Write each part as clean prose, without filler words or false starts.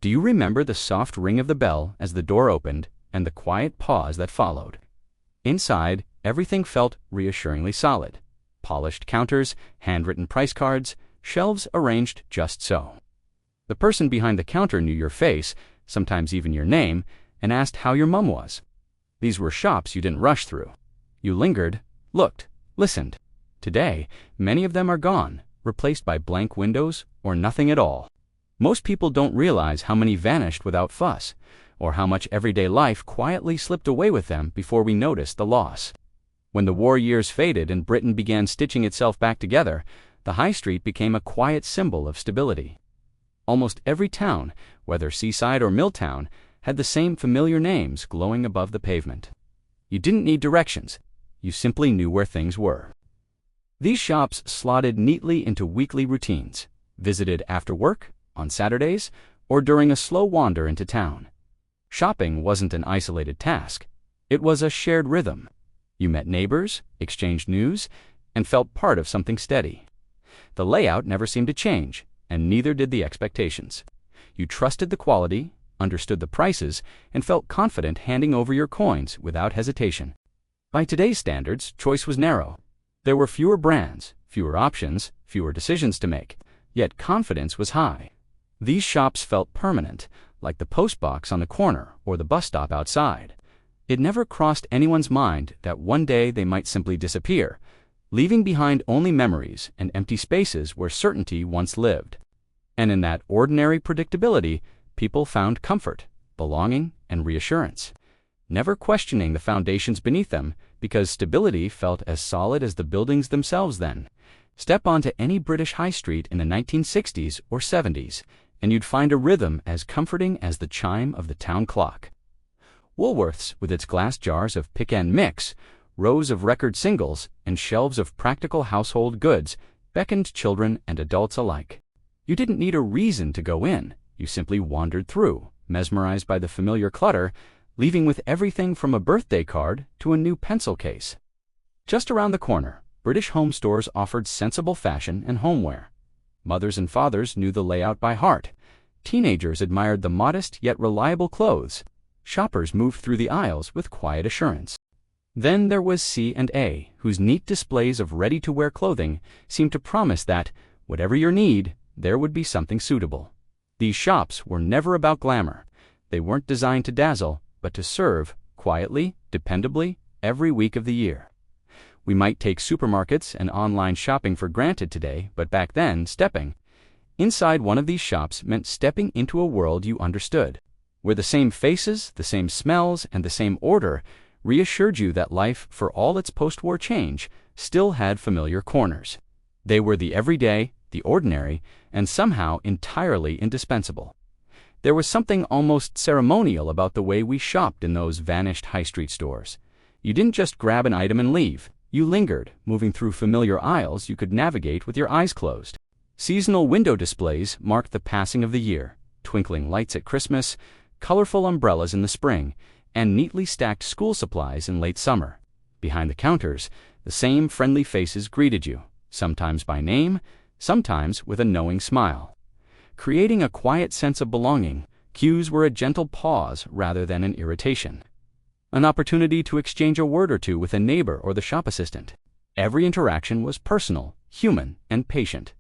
Do you remember the soft ring of the bell as the door opened and the quiet pause that followed? Inside, everything felt reassuringly solid. Polished counters, handwritten price cards, shelves arranged just so. The person behind the counter knew your face, sometimes even your name, and asked how your mum was. These were shops you didn't rush through. You lingered, looked, listened. Today, many of them are gone, replaced by blank windows or nothing at all. Most people don't realize how many vanished without fuss, or how much everyday life quietly slipped away with them before we noticed the loss. When the war years faded and Britain began stitching itself back together, the high street became a quiet symbol of stability. Almost every town, whether seaside or mill town, had the same familiar names glowing above the pavement. You didn't need directions. You simply knew where things were. These shops slotted neatly into weekly routines, visited after work, on Saturdays, or during a slow wander into town. Shopping wasn't an isolated task. It was a shared rhythm. You met neighbors, exchanged news, and felt part of something steady. The layout never seemed to change, and neither did the expectations. You trusted the quality, understood the prices, and felt confident handing over your coins without hesitation. By today's standards, choice was narrow. There were fewer brands, fewer options, fewer decisions to make, yet confidence was high. These shops felt permanent, like the postbox on the corner or the bus stop outside. It never crossed anyone's mind that one day they might simply disappear, leaving behind only memories and empty spaces where certainty once lived. And in that ordinary predictability, people found comfort, belonging, and reassurance, never questioning the foundations beneath them because stability felt as solid as the buildings themselves then. Step onto any British high street in the 1960s or 70s, and you'd find a rhythm as comforting as the chime of the town clock. Woolworths, with its glass jars of pick and mix, rows of record singles, and shelves of practical household goods, beckoned children and adults alike. You didn't need a reason to go in. You simply wandered through, mesmerized by the familiar clutter, leaving with everything from a birthday card to a new pencil case. Just around the corner, British home stores offered sensible fashion and homeware. Mothers and fathers knew the layout by heart. Teenagers admired the modest yet reliable clothes. Shoppers moved through the aisles with quiet assurance. Then there was C&A, whose neat displays of ready-to-wear clothing seemed to promise that, whatever your need, there would be something suitable. These shops were never about glamour. They weren't designed to dazzle, but to serve, quietly, dependably, every week of the year. We might take supermarkets and online shopping for granted today, but back then, stepping inside one of these shops meant stepping into a world you understood, where the same faces, the same smells, and the same order reassured you that life, for all its post-war change, still had familiar corners. They were the everyday, the ordinary, and somehow entirely indispensable. There was something almost ceremonial about the way we shopped in those vanished high street stores. You didn't just grab an item and leave. You lingered, moving through familiar aisles you could navigate with your eyes closed. Seasonal window displays marked the passing of the year, twinkling lights at Christmas, colorful umbrellas in the spring, and neatly stacked school supplies in late summer. Behind the counters, the same friendly faces greeted you, sometimes by name, sometimes with a knowing smile. Creating a quiet sense of belonging, queues were a gentle pause rather than an irritation. An opportunity to exchange a word or two with a neighbor or the shop assistant. Every interaction was personal, human, and patient.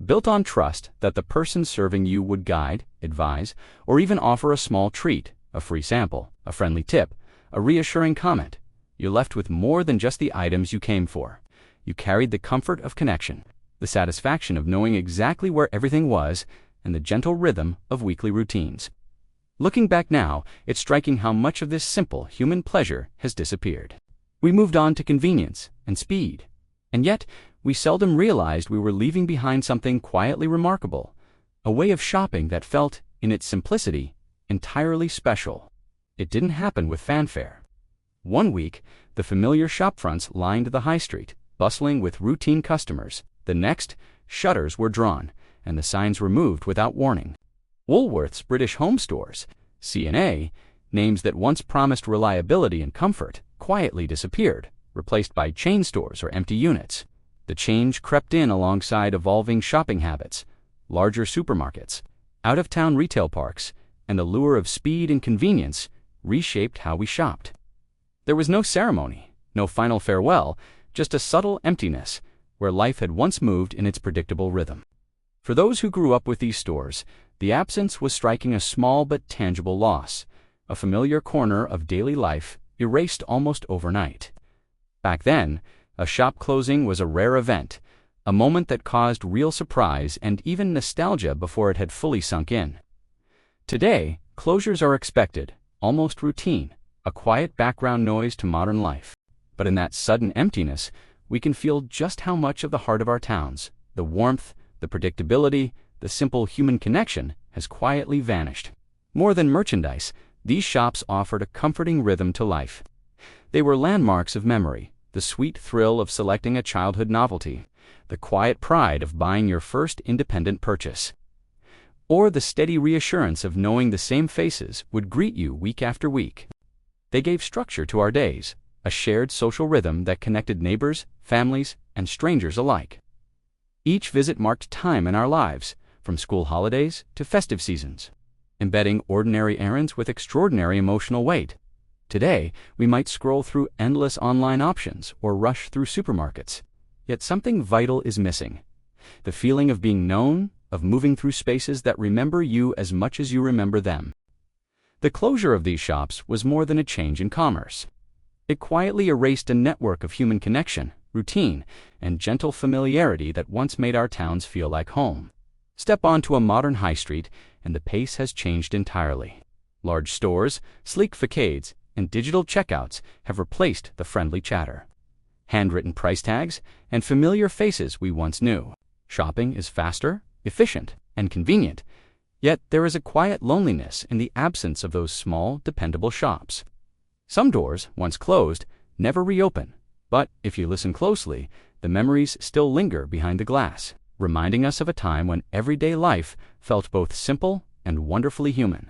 Built on trust that the person serving you would guide, advise, or even offer a small treat, a free sample, a friendly tip, a reassuring comment. You left with more than just the items you came for. You carried the comfort of connection, the satisfaction of knowing exactly where everything was, and the gentle rhythm of weekly routines. Looking back now, it's striking how much of this simple human pleasure has disappeared. We moved on to convenience and speed, and yet we seldom realized we were leaving behind something quietly remarkable, a way of shopping that felt, in its simplicity, entirely special. It didn't happen with fanfare. One week, the familiar shopfronts lined the high street, bustling with routine customers. The next, shutters were drawn, and the signs removed without warning. Woolworths British Home Stores, C&A, names that once promised reliability and comfort, quietly disappeared, replaced by chain stores or empty units. The change crept in alongside evolving shopping habits, larger supermarkets, Out-of-town retail parks and the lure of speed and convenience reshaped how we shopped. There was no ceremony, no final farewell, just a subtle emptiness where life had once moved in its predictable rhythm. For those who grew up with these stores, the absence was striking a small but tangible loss, a familiar corner of daily life erased almost overnight. Back then, a shop closing was a rare event, a moment that caused real surprise and even nostalgia before it had fully sunk in. Today, closures are expected, almost routine, a quiet background noise to modern life. But in that sudden emptiness, we can feel just how much of the heart of our towns, the warmth, the predictability, the simple human connection, has quietly vanished. More than merchandise, these shops offered a comforting rhythm to life. They were landmarks of memory, the sweet thrill of selecting a childhood novelty, the quiet pride of buying your first independent purchase, or the steady reassurance of knowing the same faces would greet you week after week. They gave structure to our days, a shared social rhythm that connected neighbors, families, and strangers alike. Each visit marked time in our lives, from school holidays to festive seasons, embedding ordinary errands with extraordinary emotional weight. Today, we might scroll through endless online options or rush through supermarkets. Yet something vital is missing. The feeling of being known, of moving through spaces that remember you as much as you remember them. The closure of these shops was more than a change in commerce. It quietly erased a network of human connection, routine, and gentle familiarity that once made our towns feel like home. Step onto a modern high street, and the pace has changed entirely. Large stores, sleek facades, and digital checkouts have replaced the friendly chatter. Handwritten price tags, and familiar faces we once knew. Shopping is faster, efficient, and convenient, yet there is a quiet loneliness in the absence of those small, dependable shops. Some doors, once closed, never reopen, but if you listen closely, the memories still linger behind the glass, reminding us of a time when everyday life felt both simple and wonderfully human.